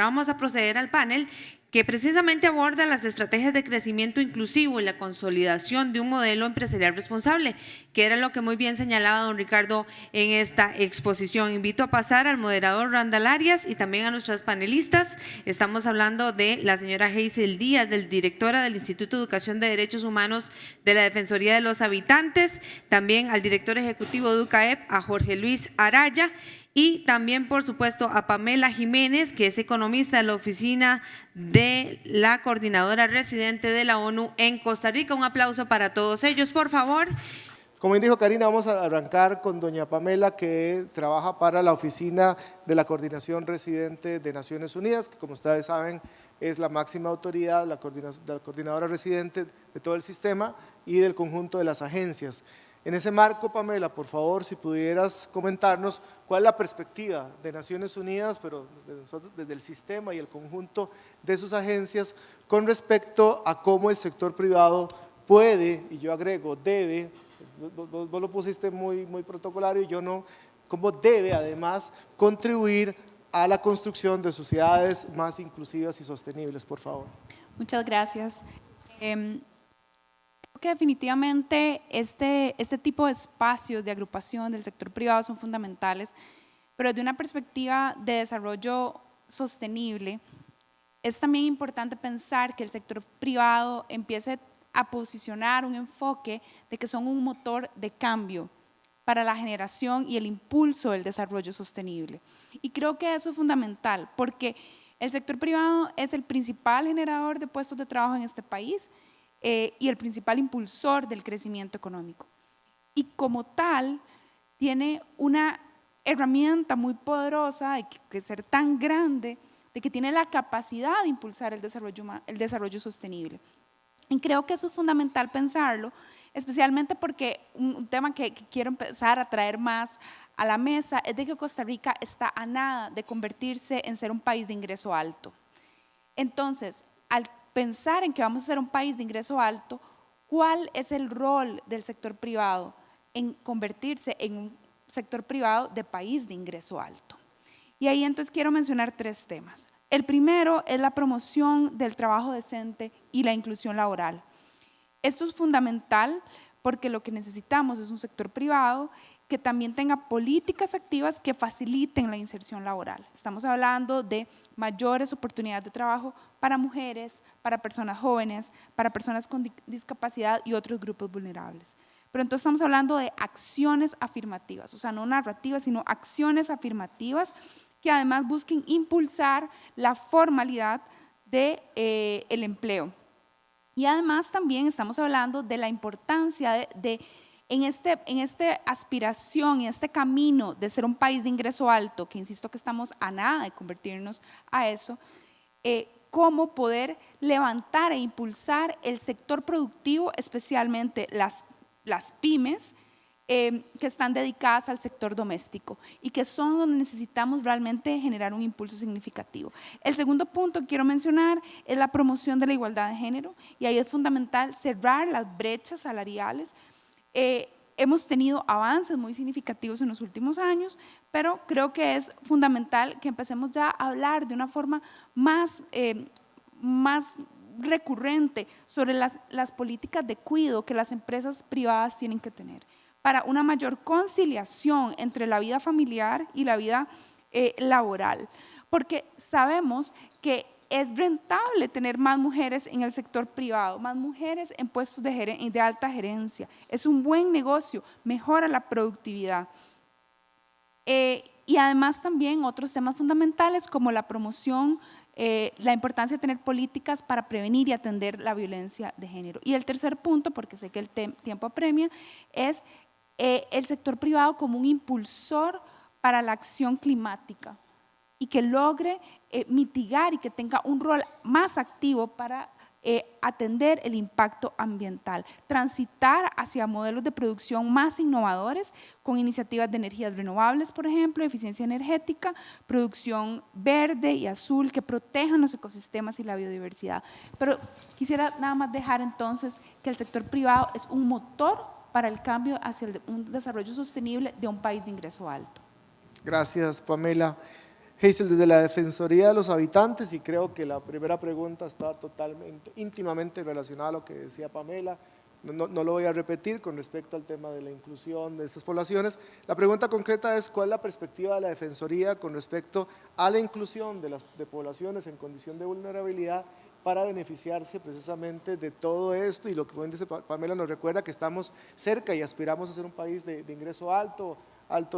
Ahora vamos a proceder al panel que precisamente aborda las estrategias de crecimiento inclusivo y la consolidación de un modelo empresarial responsable, que era lo que muy bien señalaba don Ricardo en esta exposición. Invito a pasar al moderador Randall Arias y también a nuestras panelistas. Estamos hablando de la señora Hazel Díaz, directora del Instituto de Educación de Derechos Humanos de la Defensoría de los Habitantes, también al director ejecutivo de UCAEP, a Jorge Luis Araya, y también, por supuesto, a Pamela Jiménez, que es economista de la oficina de la coordinadora residente de la ONU en Costa Rica. Un aplauso para todos ellos, por favor. Como dijo Karina, vamos a arrancar con doña Pamela, que trabaja para la oficina de la coordinación residente de Naciones Unidas, que como ustedes saben es la máxima autoridad, la coordinadora residente de todo el sistema y del conjunto de las agencias. En ese marco, Pamela, por favor, si pudieras comentarnos cuál es la perspectiva de Naciones Unidas, pero desde el sistema y el conjunto de sus agencias, con respecto a cómo el sector privado puede, y yo agrego, debe, vos lo pusiste muy protocolario y yo no, cómo debe además contribuir a la construcción de sociedades más inclusivas y sostenibles, por favor. Muchas gracias. Que definitivamente este tipo de espacios de agrupación del sector privado son fundamentales, pero desde una perspectiva de desarrollo sostenible, es también importante pensar que el sector privado empiece a posicionar un enfoque de que son un motor de cambio para la generación y el impulso del desarrollo sostenible. Y creo que eso es fundamental, porque el sector privado es el principal generador de puestos de trabajo en este país, y el principal impulsor del crecimiento económico. Y como tal, tiene una herramienta muy poderosa de que ser tan grande, de que tiene la capacidad de impulsar el desarrollo sostenible. Y creo que eso es fundamental pensarlo, especialmente porque un tema que quiero empezar a traer más a la mesa es de que Costa Rica está a nada de convertirse en ser un país de ingreso alto. Entonces, al pensar en que vamos a ser un país de ingreso alto, ¿cuál es el rol del sector privado en convertirse en un sector privado de país de ingreso alto? Y ahí entonces quiero mencionar 3 temas. El primero es la promoción del trabajo decente y la inclusión laboral. Esto es fundamental porque lo que necesitamos es un sector privado que también tenga políticas activas que faciliten la inserción laboral. Estamos hablando de mayores oportunidades de trabajo para mujeres, para personas jóvenes, para personas con discapacidad y otros grupos vulnerables. Pero entonces estamos hablando de acciones afirmativas, o sea, no narrativas, sino acciones afirmativas que además busquen impulsar la formalidad del empleo. Y además también estamos hablando de la importancia en esta aspiración, en este camino de ser un país de ingreso alto, que insisto que estamos a nada de convertirnos a eso, cómo poder levantar e impulsar el sector productivo, especialmente las pymes, que están dedicadas al sector doméstico y que son donde necesitamos realmente generar un impulso significativo. El segundo punto que quiero mencionar es la promoción de la igualdad de género, y ahí es fundamental cerrar las brechas salariales. Hemos tenido avances muy significativos en los últimos años, pero creo que es fundamental que empecemos ya a hablar de una forma más recurrente sobre las políticas de cuidado que las empresas privadas tienen que tener para una mayor conciliación entre la vida familiar y la vida laboral, porque sabemos que es rentable tener más mujeres en el sector privado, más mujeres en puestos de alta gerencia, es un buen negocio, mejora la productividad. Y además también otros temas fundamentales como la promoción, la importancia de tener políticas para prevenir y atender la violencia de género. Y el tercer punto, porque sé que el tiempo apremia, es el sector privado como un impulsor para la acción climática y que logre mitigar y que tenga un rol más activo para atender el impacto ambiental, transitar hacia modelos de producción más innovadores con iniciativas de energías renovables, por ejemplo, eficiencia energética, producción verde y azul que protejan los ecosistemas y la biodiversidad. Pero quisiera nada más dejar entonces que el sector privado es un motor para el cambio hacia un desarrollo sostenible de un país de ingreso alto. Gracias, Pamela. Hazel, desde la Defensoría de los Habitantes, y creo que la primera pregunta está totalmente, íntimamente relacionada a lo que decía Pamela, no lo voy a repetir con respecto al tema de la inclusión de estas poblaciones. La pregunta concreta es cuál es la perspectiva de la Defensoría con respecto a la inclusión de poblaciones en condición de vulnerabilidad para beneficiarse precisamente de todo esto, y lo que dice Pamela nos recuerda que estamos cerca y aspiramos a ser un país de ingreso alto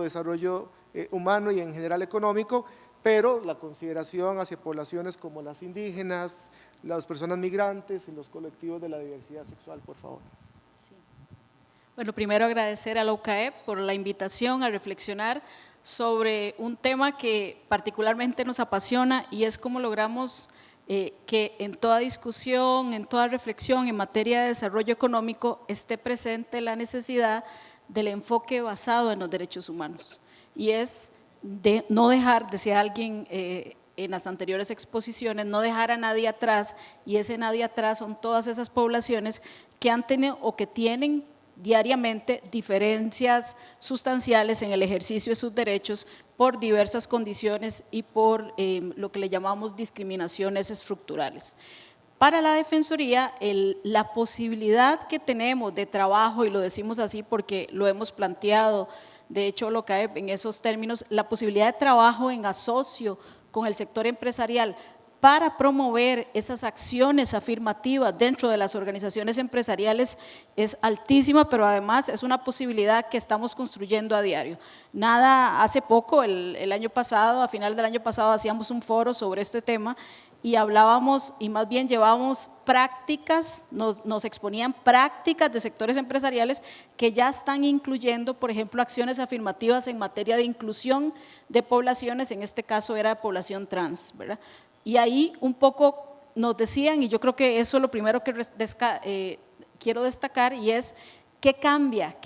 desarrollo humano y en general económico, pero la consideración hacia poblaciones como las indígenas, las personas migrantes y los colectivos de la diversidad sexual, por favor. Sí. Bueno, primero agradecer a la UCAEP por la invitación a reflexionar sobre un tema que particularmente nos apasiona, y es cómo logramos que en toda discusión, en toda reflexión en materia de desarrollo económico esté presente la necesidad del enfoque basado en los derechos humanos, y es de no dejar, decía alguien en las anteriores exposiciones, no dejar a nadie atrás, y ese nadie atrás son todas esas poblaciones que han tenido o que tienen diariamente diferencias sustanciales en el ejercicio de sus derechos por diversas condiciones y por lo que le llamamos discriminaciones estructurales. Para la Defensoría, la posibilidad que tenemos de trabajo, y lo decimos así porque lo hemos planteado, de hecho lo cae en esos términos, la posibilidad de trabajo en asocio con el sector empresarial para promover esas acciones afirmativas dentro de las organizaciones empresariales es altísima, pero además es una posibilidad que estamos construyendo a diario. Hace poco, el año pasado, a final del año pasado, hacíamos un foro sobre este tema y hablábamos, y más bien llevábamos prácticas, nos exponían prácticas de sectores empresariales que ya están incluyendo, por ejemplo, acciones afirmativas en materia de inclusión de poblaciones, en este caso era de población trans, ¿verdad? Y ahí un poco nos decían, y yo creo que eso es lo primero que quiero destacar, y es ¿qué cambia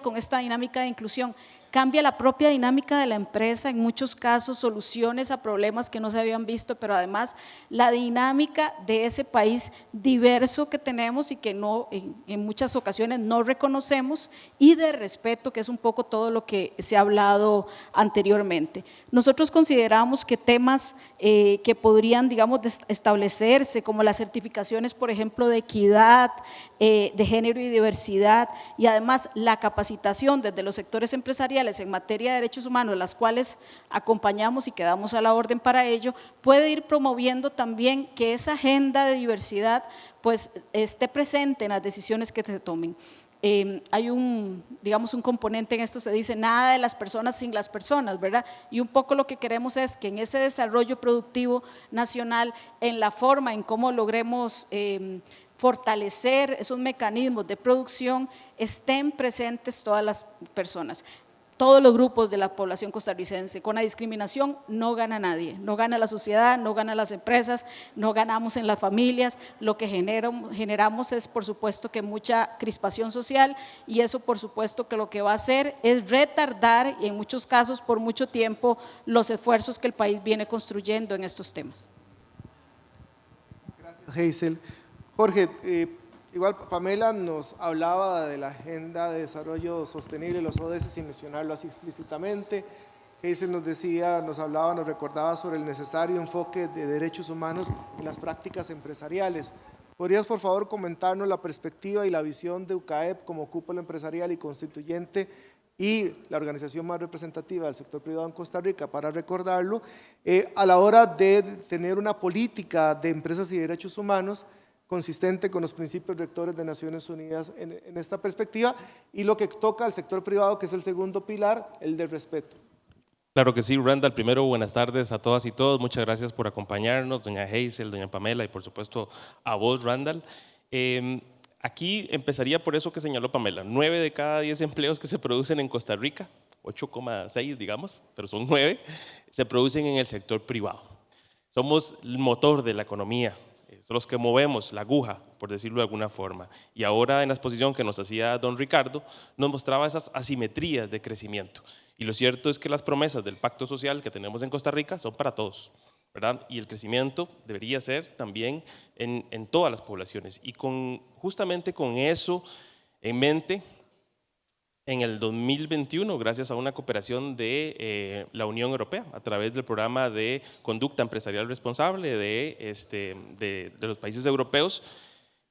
con esta dinámica de inclusión? Cambia la propia dinámica de la empresa, en muchos casos soluciones a problemas que no se habían visto, pero además la dinámica de ese país diverso que tenemos y que en muchas ocasiones no reconocemos, y de respeto, que es un poco todo lo que se ha hablado anteriormente. Nosotros consideramos que temas que podrían, digamos, establecerse, como las certificaciones, por ejemplo, de equidad, de género y diversidad, y además la capacitación desde los sectores empresariales en materia de derechos humanos, las cuales acompañamos y quedamos a la orden para ello, puede ir promoviendo también que esa agenda de diversidad pues esté presente en las decisiones que se tomen. Hay un componente en esto, se dice nada de las personas sin las personas, ¿verdad? Y un poco lo que queremos es que en ese desarrollo productivo nacional, en la forma en cómo logremos fortalecer esos mecanismos de producción, estén presentes todas las personas, todos los grupos de la población costarricense. Con la discriminación no gana nadie, no gana la sociedad, no ganan las empresas, no ganamos en las familias, lo que generamos es por supuesto que mucha crispación social, y eso por supuesto que lo que va a hacer es retardar, y en muchos casos por mucho tiempo, los esfuerzos que el país viene construyendo en estos temas. Gracias, Hazel. Jorge, igual Pamela nos hablaba de la Agenda de Desarrollo Sostenible, los ODS, sin mencionarlo así explícitamente. Hazel nos recordaba sobre el necesario enfoque de derechos humanos en las prácticas empresariales. ¿Podrías, por favor, comentarnos la perspectiva y la visión de UCAEP como cúpula empresarial y constituyente y la organización más representativa del sector privado en Costa Rica, para recordarlo, a la hora de tener una política de empresas y derechos humanos consistente con los principios rectores de Naciones Unidas en esta perspectiva, y lo que toca al sector privado, que es el segundo pilar, el del respeto? Claro que sí, Randall. Primero, buenas tardes a todas y todos. Muchas gracias por acompañarnos, doña Hazel, doña Pamela, y por supuesto a vos, Randall. Aquí empezaría por eso que señaló Pamela. 9 de cada 10 empleos que se producen en Costa Rica, 8,6 digamos, pero son 9, se producen en el sector privado. Somos el motor de la economía, son los que movemos la aguja, por decirlo de alguna forma. Y ahora en la exposición que nos hacía don Ricardo, nos mostraba esas asimetrías de crecimiento. Y lo cierto es que las promesas del pacto social que tenemos en Costa Rica son para todos, ¿verdad? Y el crecimiento debería ser también en todas las poblaciones. Y justamente con eso en mente, en el 2021, gracias a una cooperación de la Unión Europea, a través del programa de conducta empresarial responsable de los países europeos,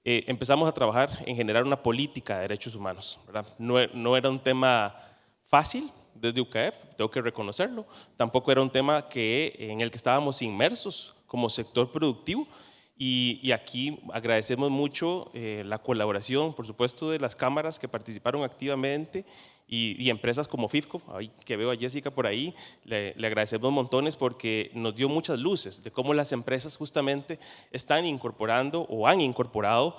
empezamos a trabajar en generar una política de derechos humanos, ¿verdad? No era un tema fácil desde UCAEP, tengo que reconocerlo, tampoco era un tema en el que estábamos inmersos como sector productivo, y aquí agradecemos mucho la colaboración, por supuesto, de las cámaras que participaron activamente y empresas como FIFCO, ahí que veo a Jessica por ahí, le agradecemos montones porque nos dio muchas luces de cómo las empresas justamente están incorporando o han incorporado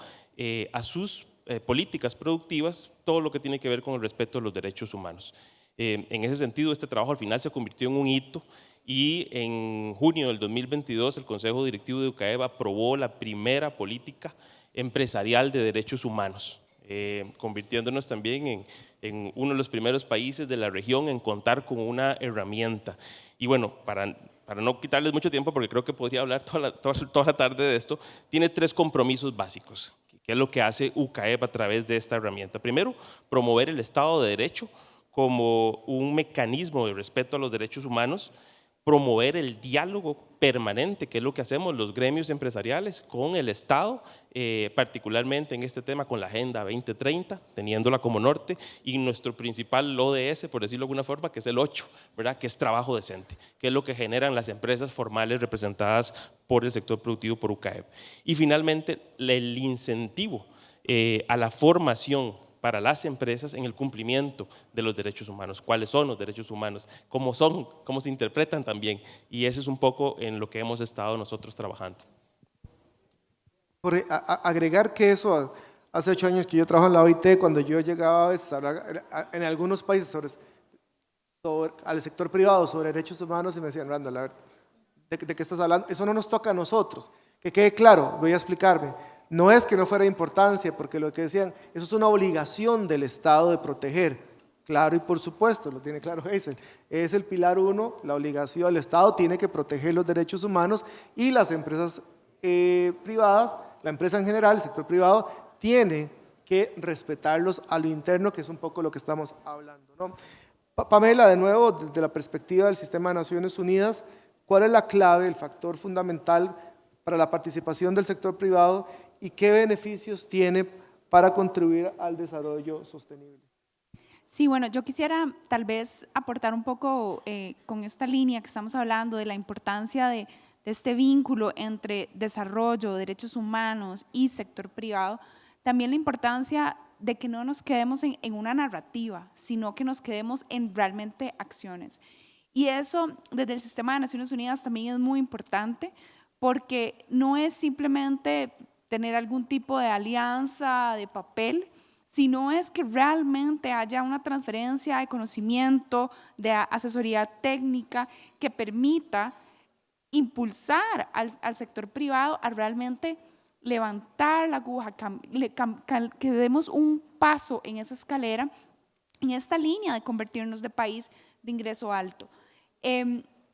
a sus políticas productivas todo lo que tiene que ver con el respeto a los derechos humanos. En ese sentido, este trabajo al final se convirtió en un hito y en junio del 2022 el Consejo Directivo de UCAEP aprobó la primera política empresarial de derechos humanos, convirtiéndonos también en uno de los primeros países de la región en contar con una herramienta. Y bueno, para no quitarles mucho tiempo, porque creo que podría hablar toda la tarde de esto, tiene 3 compromisos básicos, que es lo que hace UCAEP a través de esta herramienta. Primero, promover el Estado de Derecho como un mecanismo de respeto a los derechos humanos, promover el diálogo permanente, que es lo que hacemos los gremios empresariales con el Estado, particularmente en este tema con la Agenda 2030, teniéndola como norte, y nuestro principal ODS, por decirlo de alguna forma, que es el 8, ¿verdad? Que es trabajo decente, que es lo que generan las empresas formales representadas por el sector productivo, por UCAEP. Y finalmente, el incentivo a la formación para las empresas en el cumplimiento de los derechos humanos, cuáles son los derechos humanos, cómo se interpretan también, y eso es un poco en lo que hemos estado nosotros trabajando. Por agregar que eso, hace 8 años que yo trabajo en la OIT, cuando yo llegaba a hablar en algunos países al sector privado sobre derechos humanos y me decían, Randall, a ver, ¿de qué estás hablando? Eso no nos toca a nosotros. Que quede claro, voy a explicarme. No es que no fuera de importancia, porque lo que decían, eso es una obligación del Estado de proteger. Claro y por supuesto, lo tiene claro Hazel. Es el pilar 1, la obligación del Estado tiene que proteger los derechos humanos y las empresas privadas, la empresa en general, el sector privado, tiene que respetarlos a lo interno, que es un poco lo que estamos hablando, ¿no? Pamela, de nuevo, desde la perspectiva del sistema de Naciones Unidas, ¿cuál es la clave, el factor fundamental para la participación del sector privado y qué beneficios tiene para contribuir al desarrollo sostenible? Sí, bueno, yo quisiera tal vez aportar un poco con esta línea que estamos hablando de la importancia de este vínculo entre desarrollo, derechos humanos y sector privado, también la importancia de que no nos quedemos en una narrativa, sino que nos quedemos en realmente acciones. Y eso desde el sistema de Naciones Unidas también es muy importante, porque no es simplemente tener algún tipo de alianza de papel, sino es que realmente haya una transferencia de conocimiento, de asesoría técnica que permita impulsar al sector privado a realmente levantar la aguja, que demos un paso en esa escalera, en esta línea de convertirnos de país de ingreso alto.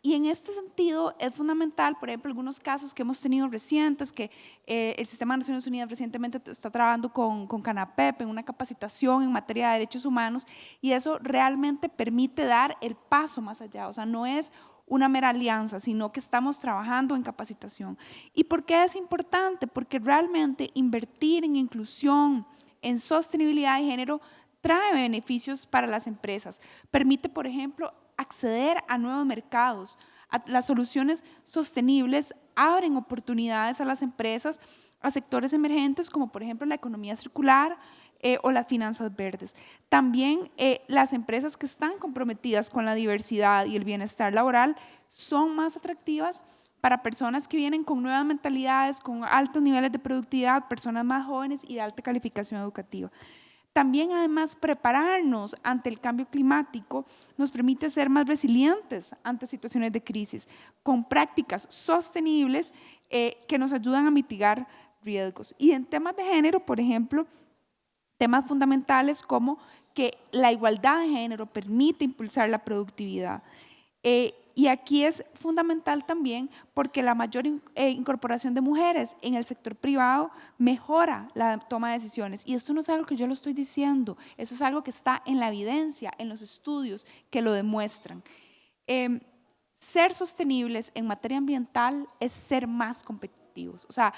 Y en este sentido es fundamental, por ejemplo, algunos casos que hemos tenido recientes, que el Sistema de Naciones Unidas recientemente está trabajando con CANAPEP en una capacitación en materia de derechos humanos, y eso realmente permite dar el paso más allá, o sea, no es una mera alianza, sino que estamos trabajando en capacitación. ¿Y por qué es importante? Porque realmente invertir en inclusión, en sostenibilidad de género, trae beneficios para las empresas. Permite, por ejemplo, acceder a nuevos mercados. Las soluciones sostenibles abren oportunidades a las empresas, a sectores emergentes como por ejemplo la economía circular o las finanzas verdes. También las empresas que están comprometidas con la diversidad y el bienestar laboral son más atractivas para personas que vienen con nuevas mentalidades, con altos niveles de productividad, personas más jóvenes y de alta calificación educativa. También, además, prepararnos ante el cambio climático nos permite ser más resilientes ante situaciones de crisis, con prácticas sostenibles que nos ayudan a mitigar riesgos. Y en temas de género, por ejemplo, temas fundamentales como que la igualdad de género permite impulsar la productividad. Y aquí es fundamental también porque la mayor incorporación de mujeres en el sector privado mejora la toma de decisiones. Y esto no es algo que yo lo estoy diciendo, eso es algo que está en la evidencia, en los estudios que lo demuestran. Ser sostenibles en materia ambiental es ser más competitivos. O sea,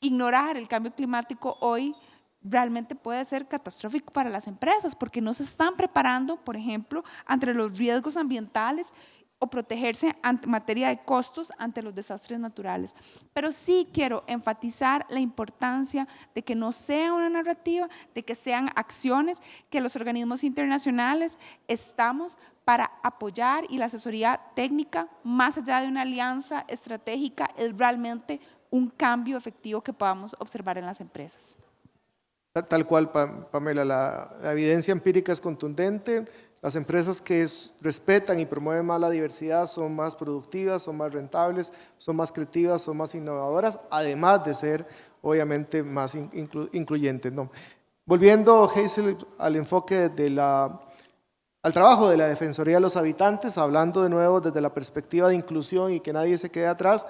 ignorar el cambio climático hoy realmente puede ser catastrófico para las empresas porque no se están preparando, por ejemplo, ante los riesgos ambientales o protegerse en materia de costos ante los desastres naturales. Pero sí quiero enfatizar la importancia de que no sea una narrativa, de que sean acciones que los organismos internacionales estamos para apoyar, y la asesoría técnica, más allá de una alianza estratégica, es realmente un cambio efectivo que podamos observar en las empresas. Tal cual, Pamela, la evidencia empírica es contundente. Las empresas que respetan y promueven más la diversidad son más productivas, son más rentables, son más creativas, son más innovadoras, además de ser, obviamente, más incluyentes, ¿no? Volviendo, Hazel, al enfoque al trabajo de la Defensoría de los Habitantes, hablando de nuevo desde la perspectiva de inclusión y que nadie se quede atrás.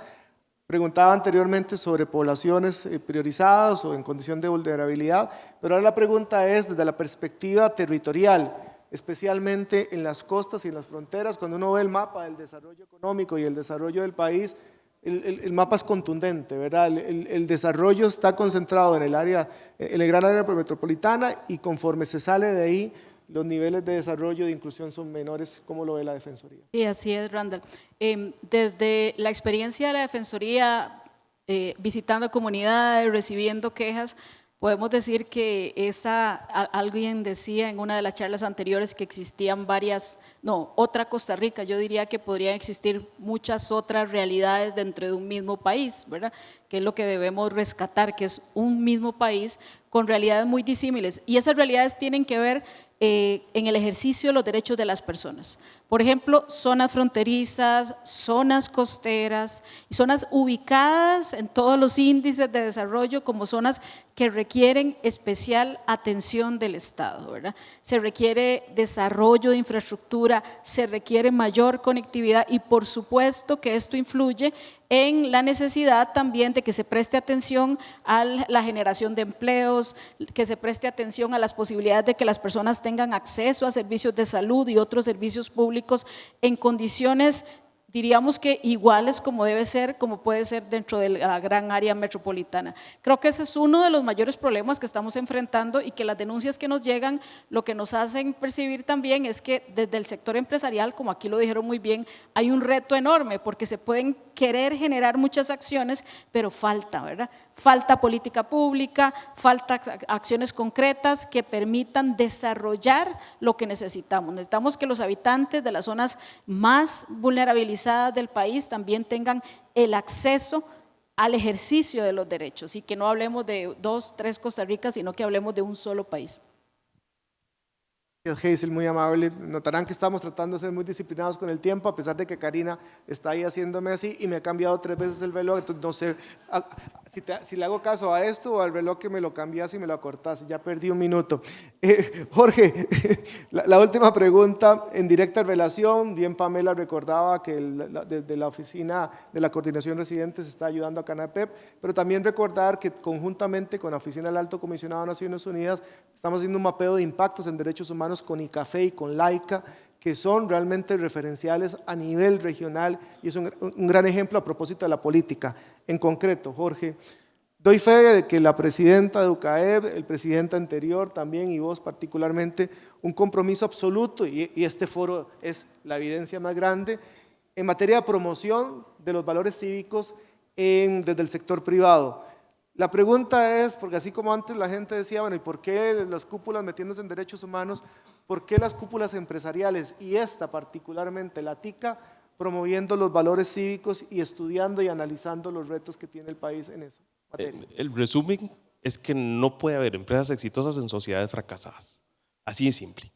Preguntaba anteriormente sobre poblaciones priorizadas o en condición de vulnerabilidad, pero ahora la pregunta es desde la perspectiva territorial, especialmente en las costas y en las fronteras. Cuando uno ve el mapa del desarrollo económico y el desarrollo del país, el mapa es contundente, ¿verdad? El desarrollo está concentrado en el gran área metropolitana, y conforme se sale de ahí, los niveles de desarrollo y de inclusión son menores. ¿Cómo lo ve la Defensoría? Sí, así es, Randall. Desde la experiencia de la Defensoría, visitando comunidades, recibiendo quejas, podemos decir que alguien decía en una de las charlas anteriores que existían otra Costa Rica. Yo diría que podrían existir muchas otras realidades dentro de un mismo país, ¿verdad? Que es lo que debemos rescatar, que es un mismo país con realidades muy disímiles. Y esas realidades tienen que ver en el ejercicio de los derechos de las personas. Por ejemplo, zonas fronterizas, zonas costeras y zonas ubicadas en todos los índices de desarrollo como zonas que requieren especial atención del Estado, ¿verdad? Se requiere desarrollo de infraestructura, se requiere mayor conectividad, y por supuesto que esto influye en la necesidad también de que se preste atención a la generación de empleos, que se preste atención a las posibilidades de que las personas tengan acceso a servicios de salud y otros servicios públicos en condiciones, diríamos que iguales como puede ser dentro de la gran área metropolitana. Creo que ese es uno de los mayores problemas que estamos enfrentando, y que las denuncias que nos llegan lo que nos hacen percibir también es que desde el sector empresarial, como aquí lo dijeron muy bien, hay un reto enorme porque se pueden querer generar muchas acciones, pero falta, ¿verdad? Falta política pública, falta acciones concretas que permitan desarrollar lo que necesitamos. Necesitamos que los habitantes de las zonas más vulnerabilizadas del país también tengan el acceso al ejercicio de los derechos, y que no hablemos de 2, 3 Costa Ricas, sino que hablemos de un solo país. Hazel, muy amable. Notarán que estamos tratando de ser muy disciplinados con el tiempo, a pesar de que Karina está ahí haciéndome así y me ha cambiado 3 veces el reloj. Entonces no sé si le hago caso a esto o al reloj que me lo cambias y me lo acortas. Ya perdí 1 minuto. Jorge, la última pregunta en directa relación. Bien, Pamela recordaba que desde la oficina de la Coordinación Residente se está ayudando a CANAPEP, pero también recordar que conjuntamente con la Oficina del Alto Comisionado de Naciones Unidas estamos haciendo un mapeo de impactos en derechos humanos con ICAFE y con LAICA, que son realmente referenciales a nivel regional, y es un gran ejemplo a propósito de la política. En concreto, Jorge, doy fe de que la presidenta de UCAEB, el presidente anterior también, y vos particularmente, un compromiso absoluto, y este foro es la evidencia más grande, en materia de promoción de los valores cívicos desde el sector privado. La pregunta es, porque así como antes la gente decía, bueno, ¿y por qué las cúpulas metiéndose en derechos humanos? ¿Por qué las cúpulas empresariales, y esta particularmente, la TICA, promoviendo los valores cívicos y estudiando y analizando los retos que tiene el país en esa materia? El resumen es que no puede haber empresas exitosas en sociedades fracasadas. Así de simple.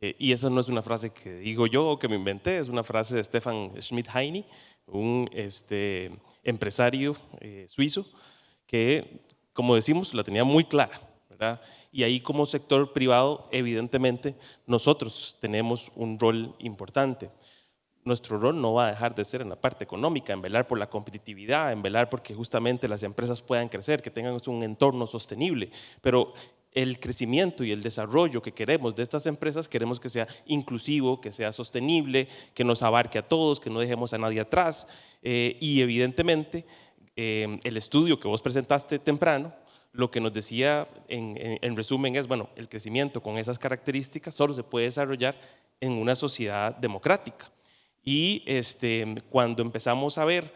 Y esa no es una frase que digo yo o que me inventé, es una frase de Stefan Schmidt-Heine, un empresario suizo, que, como decimos, la tenía muy clara, ¿verdad? Y ahí, como sector privado, evidentemente nosotros tenemos un rol importante. nuestro rol no va a dejar de ser en la parte económica, en velar por la competitividad, en velar porque justamente las empresas puedan crecer, que tengan un entorno sostenible, pero el crecimiento y el desarrollo que queremos de estas empresas, queremos que sea inclusivo, que sea sostenible, que nos abarque a todos, que no dejemos a nadie atrás, y evidentemente el estudio que vos presentaste temprano, lo que nos decía en resumen es, bueno, el crecimiento con esas características solo se puede desarrollar en una sociedad democrática. Y cuando empezamos a ver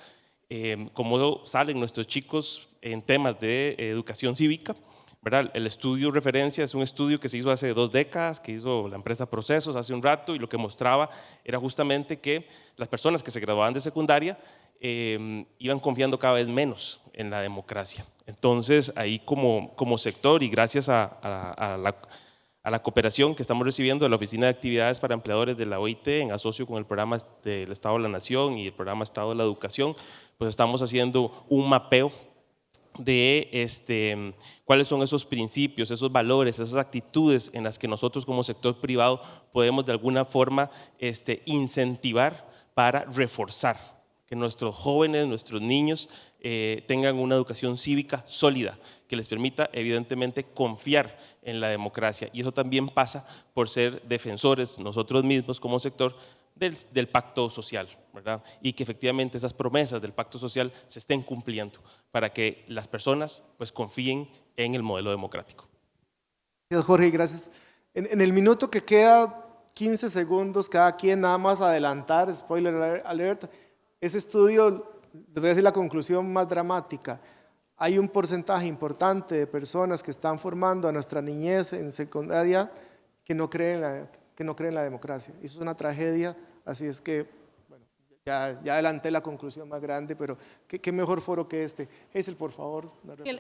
cómo salen nuestros chicos en temas de educación cívica, ¿verdad? El estudio referencia es un estudio que se hizo hace 2 décadas, que hizo la empresa Procesos hace un rato, y lo que mostraba era justamente que las personas que se graduaban de secundaria iban confiando cada vez menos en la democracia. Entonces, ahí como sector y gracias a la cooperación que estamos recibiendo de la Oficina de Actividades para Empleadores de la OIT en asocio con el programa del Estado de la Nación y el programa Estado de la Educación, pues estamos haciendo un mapeo de cuáles son esos principios, esos valores, esas actitudes en las que nosotros como sector privado podemos de alguna forma incentivar para reforzar que nuestros jóvenes, nuestros niños tengan una educación cívica sólida, que les permita evidentemente confiar en la democracia. Y eso también pasa por ser defensores nosotros mismos como sector del pacto social, ¿verdad? Y que efectivamente esas promesas del pacto social se estén cumpliendo para que las personas pues confíen en el modelo democrático. Gracias, Jorge, gracias. En el minuto que queda, 15 segundos, cada quien nada más adelantar, spoiler alert, ese estudio, les voy a decir la conclusión más dramática. Hay un porcentaje importante de personas que están formando a nuestra niñez en secundaria que no creen en la democracia. Eso es una tragedia, así es que, bueno, ya adelanté la conclusión más grande, pero qué mejor foro que este. Hazel, por favor.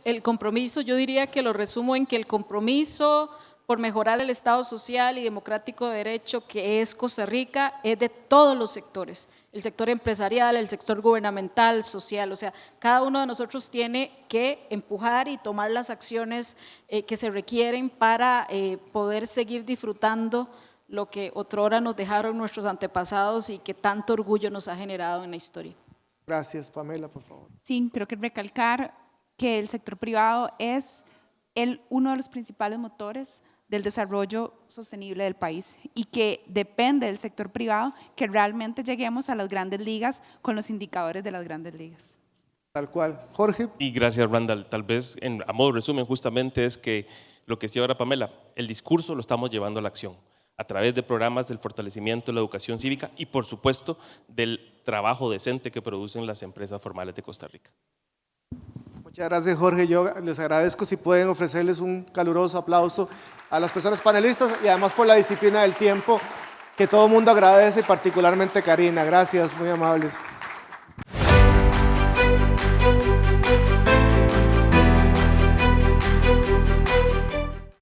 El compromiso, yo diría que lo resumo en que el compromiso por mejorar el Estado social y democrático de derecho que es Costa Rica es de todos los sectores, el sector empresarial, el sector gubernamental, social, o sea, cada uno de nosotros tiene que empujar y tomar las acciones que se requieren para poder seguir disfrutando lo que otrora nos dejaron nuestros antepasados y que tanto orgullo nos ha generado en la historia. Gracias, Pamela, por favor. Sí, creo que recalcar que el sector privado es uno de los principales motores del desarrollo sostenible del país y que depende del sector privado que realmente lleguemos a las grandes ligas con los indicadores de las grandes ligas. Tal cual. Jorge. Y gracias, Randall. Tal vez, a modo de resumen, justamente es que lo que decía ahora Pamela, el discurso lo estamos llevando a la acción a través de programas del fortalecimiento de la educación cívica y, por supuesto, del trabajo decente que producen las empresas formales de Costa Rica. Muchas gracias, Jorge. Yo les agradezco si pueden ofrecerles un caluroso aplauso a las personas panelistas y además por la disciplina del tiempo que todo el mundo agradece, particularmente Karina. Gracias, muy amables.